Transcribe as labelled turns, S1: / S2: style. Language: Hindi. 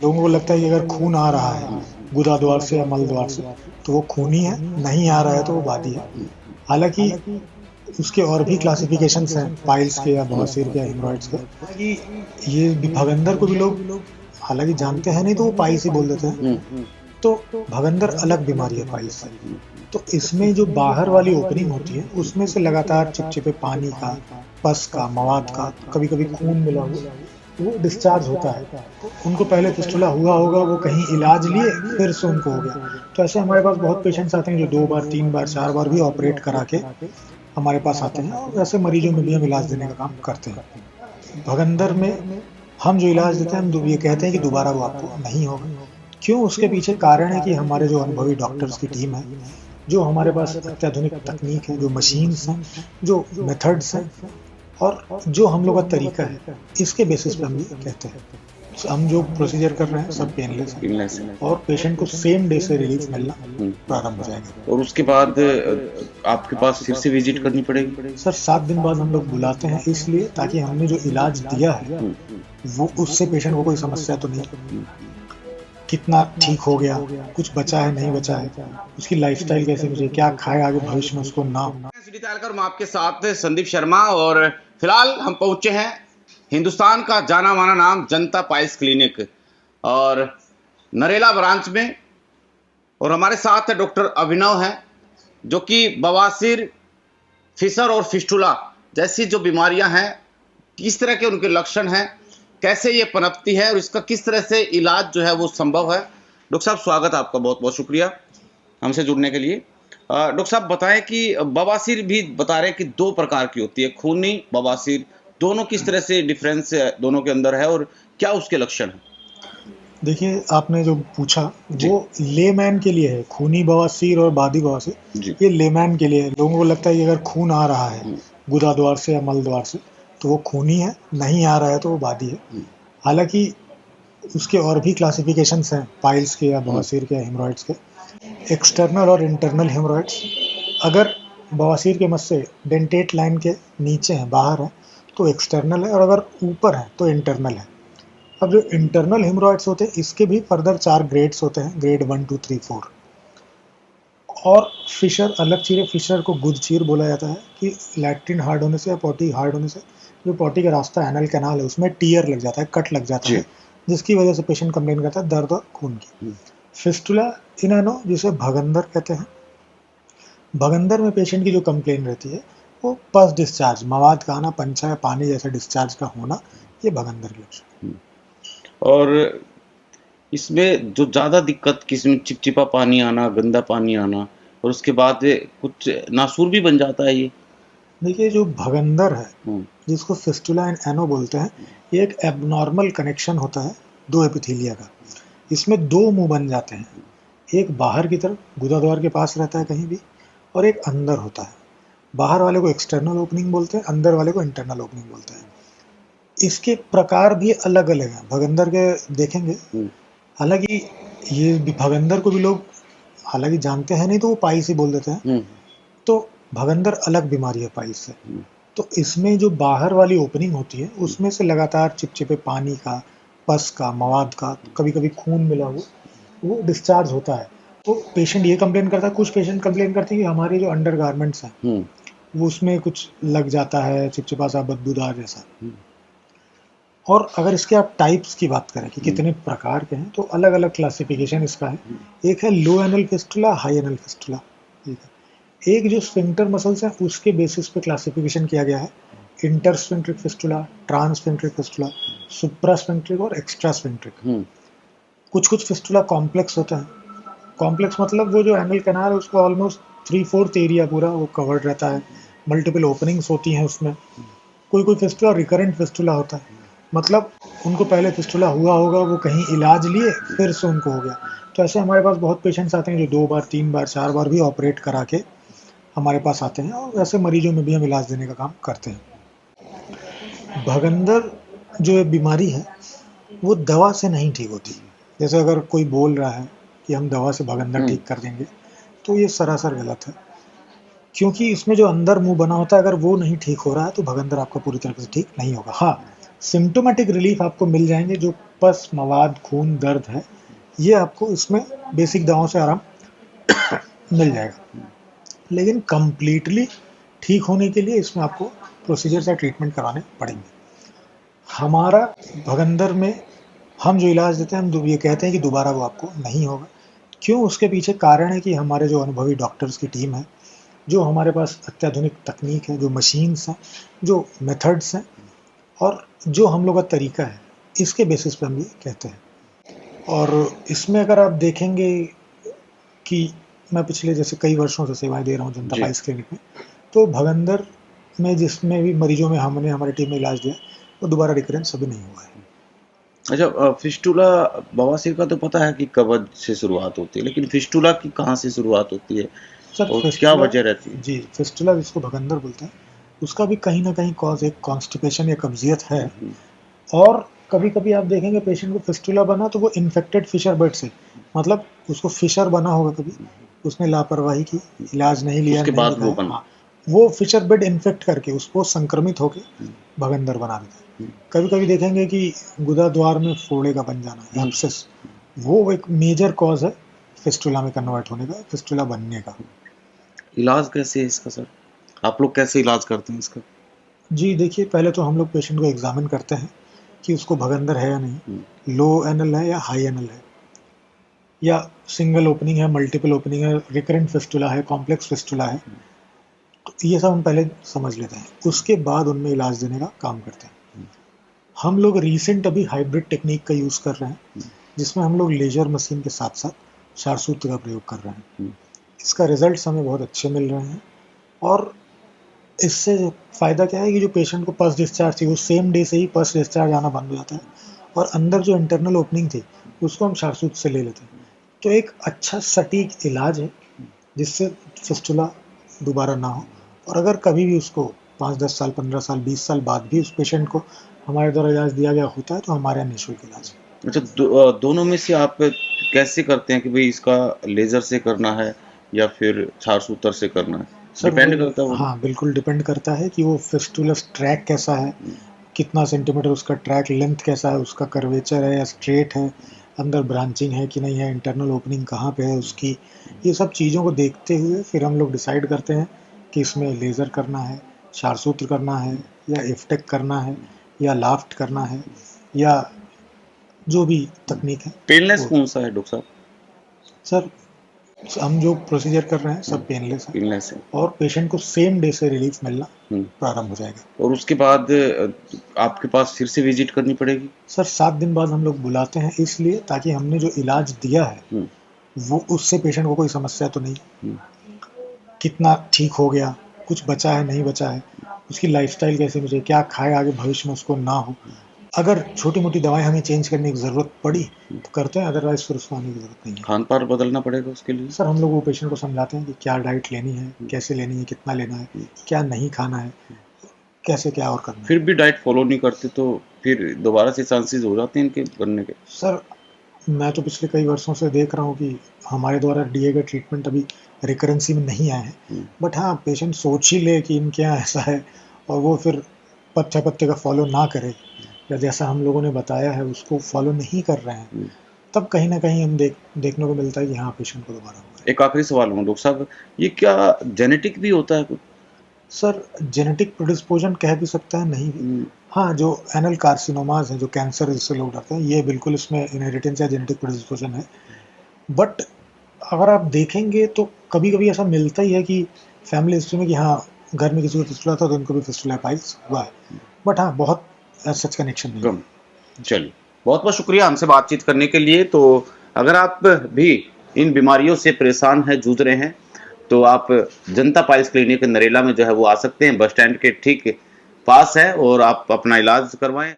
S1: लोगों को लगता है कि अगर खून आ रहा है गुदा द्वार से या मल द्वार से तो वो खूनी है, नहीं आ रहा है तो वो बादी है। हालांकि उसके और भी क्लासिफिकेशंस हैं, पाइल्स के या बवासीर के या हेमरॉइड्स के। हालांकि ये भगंदर को भी लोग हालांकि जानते हैं नहीं तो वो पाइल्स ही बोल देते हैं। तो भगंदर अलग बीमारी है पाइल्स से। तो इसमें जो बाहर वाली ओपनिंग होती है उसमें से लगातार चिपचिपे पानी का, पस का, मवाद का, कभी कभी खून मिला हुआ वो डिस्चार्ज होता है। तो उनको पहले फिस्टुला हुआ होगा, वो कहीं इलाज लिए, फिर से उनको हो गया। तो ऐसे हमारे पास बहुत पेशेंट्स आते हैं जो 2 बार 3 बार 4 बार भी ऑपरेट करा के हमारे पास आते हैं, और ऐसे मरीजों में भी हम इलाज देने का काम करते हैं। भगंदर में हम जो इलाज देते हैं, हम ये कहते हैं कि दोबारा वो आपको नहीं होगा। क्यों? उसके पीछे कारण है कि हमारे जो अनुभवी डॉक्टर्स की टीम है, जो हमारे पास अत्याधुनिक तकनीक है, जो मशीन्स हैं, जो मेथड्स हैं, और जो हम लोग का तरीका है, इसके बेसिस पे हम ये कहते हैं। हम जो प्रोसीजर कर रहे हैं सब पेनलेस है,
S2: पेनलेस है।
S1: और पेशेंट को सेम डे से रिलीफ मिलना प्रारंभ हो जाएगा।
S2: और उसके बाद आपके पास फिर से विजिट करनी पड़ेगी?
S1: सर 7 दिन बाद हम लोग बुलाते हैं, इसलिए ताकि हमने जो इलाज दिया है वो उससे पेशेंट को कोई समस्या तो नहीं, कितना ठीक हो गया, कुछ बचा है नहीं बचा है, उसकी लाइफस्टाइल कैसे मुझे क्या खाए आगे भविष्य में उसको ना हो।
S2: सिटी तालकर मैं आपके साथ संदीप शर्मा, और फिलहाल हम पहुंचे हैं हिंदुस्तान का जाना माना नाम जनता पाइल्स क्लिनिक और नरेला ब्रांच में, और हमारे साथ डॉक्टर अभिनव हैं जो कि बवासीर, फिशर और फिस्टुला जैसी जो बीमारियां हैं, किस तरह के उनके लक्षण हैं, कैसे ये पनपती है और इसका किस तरह से इलाज जो है वो संभव है। डॉक्टर साहब स्वागत है आपका, बहुत बहुत शुक्रिया हमसे जुड़ने के लिए। डॉक्टर साहब बताएं कि बवासीर भी बता रहे हैं कि 2 प्रकार की होती है, खूनी बवासीर, दोनों किस तरह से डिफरेंस दोनों के अंदर है और क्या उसके लक्षण हैं?
S1: देखिए, आपने जो पूछा वो लेमैन के लिए है, खूनी बवासीर और बादी बवासीर, ये लेमैन के लिए है। लोगों को लगता है कि अगर खून आ रहा है गुदा द्वार से या मल द्वार से तो वो खूनी है, नहीं आ रहा है तो वो बादी है। हालांकि उसके और भी क्लासिफिकेशंस हैं, पाइल्स के या बवासीर के या हेमरॉइड्स के। एक्सटर्नल और इंटरनल हेमरॉइड्स, अगर बवासीर के मस्से डेंटेट लाइन के नीचे हैं, बाहर है, तो एक्सटर्नल है, और अगर ऊपर है तो इंटरनल है। अब जो इंटरनल हेमरॉइड्स होते हैं इसके भी फर्दर 4 ग्रेड्स होते हैं, ग्रेड 1 2 3 4। और फिशर अलग चीज़ है, फिशर को गुदचीर बोला जाता है कि लैट्रिन हार्ड होने से या पॉटी हार्ड होने से जो पॉटी का रास्ता एनल कैनाल है उसमें टीयर लग जाता है, कट लग जाता है, जिसकी वजह से पेशेंट कंप्लेन करता है दर्द और खून की। फिस्टुला इनैनो, जिसे भगंदर कहते हैं, भगंदर में पेशेंट की जो कंप्लेन रहती है वो पस डिस्चार्ज, मवाद का आना, पंचा या पानी जैसा डिस्चार्ज का होना, ये भगंदर के लक्षण।
S2: और इसमें जो ज़्यादा दिक्कत किसमें, चिपचिपा पानी आना, गंदा पानी आना, और उसके बाद कुछ नासूर भी बन जाता है ये?
S1: देखिए, जो भगंदर है जिसको फिस्टुला एंड एनो बोलते हैं, ये एक एबनॉर्मल कनेक्शन होता है 2 एपिथेलिया का। इसमें 2 मुंह बन जाते हैं, एक बाहर की तरफ गुदा द्वार के पास रहता है कहीं भी, और एक अंदर होता है। बाहर वाले को एक्सटर्नल ओपनिंग बोलते हैं, अंदर वाले को इंटरनल ओपनिंग बोलते हैं। इसके प्रकार भी अलग अलग हैं, भगंदर के देखेंगे। हालांकि ये भगंदर को भी लोग हालांकि जानते हैं नहीं तो वो पाइल्स ही बोल देते हैं। तो भगंदर अलग बीमारी है पाइल्स से। तो इसमें जो बाहर वाली ओपनिंग होती है उसमें से लगातार चिपचिपे पानी का, पस का, मवाद का, कभी कभी खून मिला हुआ वो डिस्चार्ज होता है। तो पेशेंट ये कंप्लेन करता है, कुछ पेशेंट कंप्लेन करते हैं कि हमारे जो अंडर गारमेंट्स हैं वो उसमें कुछ लग जाता है, चिपचिपा सा, बदबूदार जैसा। और अगर इसके आप टाइप्स की बात करें कि कितने प्रकार के हैं, तो अलग अलग क्लासिफिकेशन इसका है। एक है low anal fistula, high anal fistula, ठीक है। एक जो स्फिंक्टर मसल्स हैं उसके बेसिस पे क्लासिफिकेशन किया गया है, इंटरस्फिंक्ट्रिक फिस्टुला, ट्रांसफिंक्ट्रिक फिस्टुला, सुप्रास्फिंक्ट्रिक और एक्स्ट्रा स्फिंक्ट्रिक। कुछ कुछ फिस्टुला कॉम्प्लेक्स होते हैं। कॉम्प्लेक्स मतलब वो जो एनल कैनाल है उसका ऑलमोस्ट 3/4 एरिया पूरा वो कवर्ड रहता है, मल्टीपल ओपनिंग्स होती हैं उसमें। कोई कोई फिस्टुला रिकरेंट फिस्टुला होता है, मतलब उनको पहले फिस्टुला हुआ होगा, वो कहीं इलाज लिए, फिर से उनको हो गया। तो ऐसे हमारे पास बहुत पेशेंट्स आते हैं जो 2 बार 3 बार 4 बार भी ऑपरेट करा के हमारे पास आते हैं, और ऐसे मरीजों में भी हम इलाज देने का काम करते हैं। भगंदर जो बीमारी है वो दवा से नहीं ठीक होती। जैसे अगर कोई बोल रहा है कि हम दवा से भगंदर ठीक कर देंगे, तो ये सरासर गलत है, क्योंकि इसमें जो अंदर मुंह बना होता है अगर वो नहीं ठीक हो रहा है तो भगंदर आपका पूरी तरह से ठीक नहीं होगा। हाँ, सिम्टोमेटिक रिलीफ आपको मिल जाएंगे, जो पस, मवाद, खून, दर्द है, ये आपको इसमें बेसिक दवाओं से आराम मिल जाएगा। लेकिन कंप्लीटली ठीक होने के लिए इसमें आपको प्रोसीजर या ट्रीटमेंट कराने पड़ेंगे। हमारा भगंदर में हम जो इलाज देते हैं, हम ये कहते हैं कि दोबारा वो आपको नहीं होगा। क्यों? उसके पीछे कारण है कि हमारे जो अनुभवी डॉक्टर्स की टीम है, जो हमारे पास अत्याधुनिक तकनीक है, जो मशीन्स हैं, जो मेथड्स हैं और जो हम लोग का तरीका है, इसके बेसिस पे हम ये कहते हैं। और इसमें अगर आप देखेंगे कि मैं पिछले जैसे कई वर्षों से सेवाएं दे रहा हूँ जनता पाइल्स क्लिनिक में, तो भगंदर में जिसमें भी मरीजों में हमने हमारी टीम में इलाज दिया, वो दोबारा रिकरेंस अभी नहीं हुआ है।
S2: अच्छा, फिस्टुला बवासीर का तो पता है कि कब्ज से शुरुआत होती है, लेकिन फिस्टुला की कहाँ से शुरुआत होती है
S1: सर,
S2: और क्या वजह रहती है?
S1: जी, फिस्टुला जिसको भगंदर बोलते हैं, उसका भी कहीं ना कहीं कॉज एक कॉन्स्टिपेशन या कब्जियत है। और कभी कभी आप देखेंगे पेशेंट को फिस्टुला बना तो वो इन्फेक्टेड फिशर बेड से, मतलब उसको फिशर बना होगा, कभी उसने लापरवाही की, इलाज नहीं लिया,
S2: उसके
S1: नहीं
S2: बाद वो
S1: बताया,
S2: बना।
S1: हाँ, वो फिशर बेड इन्फेक्ट करके उसको संक्रमित होके भगंदर बना देता है। कभी कभी देखेंगे कि गुदा द्वार में फोड़े का बन जाना, एब्सेस, वो एक मेजर कॉज है फिस्टुला में कन्वर्ट होने का, फिस्टुला बनने का।
S2: इलाज कैसे है इसका सर? आप लोग कैसे इलाज करते हैं इसका?
S1: जी देखिए, पहले तो हम लोग पेशेंट को एग्जामिन करते हैं कि उसको भगंदर है या नहीं, लो एनल है या हाई एनल है, या सिंगल ओपनिंग है, मल्टीपल ओपनिंग है, रिकरेंट फिस्टुला है, कॉम्प्लेक्स फिस्टुला है। तो ये सब हम पहले समझ लेते हैं, उसके बाद उनमें इलाज देने का काम करते हैं। हम लोग रिसेंट अभी हाइब्रिड टेक्निक का यूज़ कर रहे हैं, जिसमें हम लोग लेजर मशीन के साथ साथ क्षारसूत्र का प्रयोग कर रहे हैं। इसका रिजल्ट हमें बहुत अच्छे मिल रहे हैं। और इससे फ़ायदा क्या है कि जो पेशेंट को पस डिस्चार्ज थी, वो सेम डे से ही पस डिस्चार्ज आना बंद हो जाता है, और अंदर जो इंटरनल ओपनिंग थी उसको हम क्षारसूत्र से ले लेते हैं। तो एक अच्छा सटीक इलाज है जिससे फिस्टुला दोबारा ना हो। और अगर कभी भी उसको 5-10 साल, 15 साल, 20 साल बाद भी उस पेशेंट को हमारे द्वारा इलाज दिया गया होता है, तो हमारे यहाँ निःशुल्क इलाज है।
S2: अच्छा, दोनों में से आप कैसे करते हैं कि भाई इसका लेजर से करना है या फिर क्षारसूत्र से करना है? डिपेंड करता है।
S1: हाँ, बिल्कुल डिपेंड करता है कि वो फिस्टुलस ट्रैक कैसा है, कितना सेंटीमीटर उसका ट्रैक लेंथ कैसा है, उसका कर्वेचर है या स्ट्रेट है, अंदर ब्रांचिंग है कि नहीं है, इंटरनल ओपनिंग कहाँ पे है उसकी। ये सब चीज़ों को देखते हुए फिर हम लोग डिसाइड करते हैं कि इसमें लेज़र करना है, क्षारसूत्र करना है, या इफ्टेक करना है, या लाफ्ट करना है, या जो भी तकनीक है।
S2: पेनलेस कौन सा है डॉक्टर साहब?
S1: सर, हम जो प्रोसीजर कर रहे हैं सब पेनलेस है,
S2: पेनलेस है।
S1: और पेशेंट को सेम डे से रिलीफ मिलना प्रारंभ हो जाएगा।
S2: और उसके बाद आपके पास फिर से विजिट करनी पड़ेगी?
S1: सर, 7 दिन बाद हम लोग बुलाते हैं, इसलिए ताकि हमने जो इलाज दिया है वो उससे पेशेंट को कोई समस्या तो नहीं, कितना ठीक हो गया, कुछ बचा है, नहीं बचा है, उसकी लाइफस्टाइल कैसे, मुझे क्या खाए आगे भविष्य में उसको ना हो। अगर छोटी मोटी दवाएं हमें चेंज करने की ज़रूरत पड़ी तो करते हैं, अदरवाइज फिर उसको आने की ज़रूरत नहीं है।
S2: खान पान बदलना पड़ेगा उसके लिए?
S1: सर, हम लोग वो पेशेंट को समझाते हैं कि क्या डाइट लेनी है, कैसे लेनी है, कितना लेना है, क्या नहीं खाना है, कैसे क्या और करना है।
S2: फिर भी डाइट फॉलो नहीं करते तो फिर दोबारा से चांसेस हो जाते हैं इनके बनने के?
S1: सर, मैं तो पिछले कई वर्षों से देख रहा हूँ कि हमारे द्वारा दिए गए ट्रीटमेंट अभी रिकरेंसी में नहीं आए हैं। बट हाँ, पेशेंट सोच ही ले कि इनके यहाँ ऐसा है और वो फिर पत्ते पत्ते का फॉलो ना करे, या जैसा हम लोगों ने बताया है उसको फॉलो नहीं कर रहे हैं, तब कहीं ना कहीं हम देखने को मिलता है कि हाँ, पेशेंट को दोबारा हो गया।
S2: एक आखिरी सवाल हूँ डॉक्टर साहब, ये क्या जेनेटिक भी होता है कुछ?
S1: सर, जेनेटिक प्रेडिस्पोजन कह भी सकता है, नहीं भी। हाँ, जो एनल कार्सिनोमाज है, जो कैंसर जिससे लोग डरते हैं, ये बिल्कुल इसमें इनहेरिटेंस या जेनेटिक प्रेडिस्पोजन है। बट अगर आप देखेंगे तो कभी कभी ऐसा मिलता ही है कि फैमिली हिस्ट्री में कि हाँ, घर में किसी को फिस्टुला था तो उनको भी फिस्टुला पाइल्स हुआ है। बट हाँ, बहुत सच कनेक्शन नहीं है।
S2: चलिए, बहुत बहुत शुक्रिया हमसे बातचीत करने के लिए। तो अगर आप भी इन बीमारियों से परेशान हैं, जूझ रहे हैं, तो आप जनता पाइल्स क्लिनिक नरेला में जो है वो आ सकते हैं, बस स्टैंड के ठीक पास है, और आप अपना इलाज करवाएं।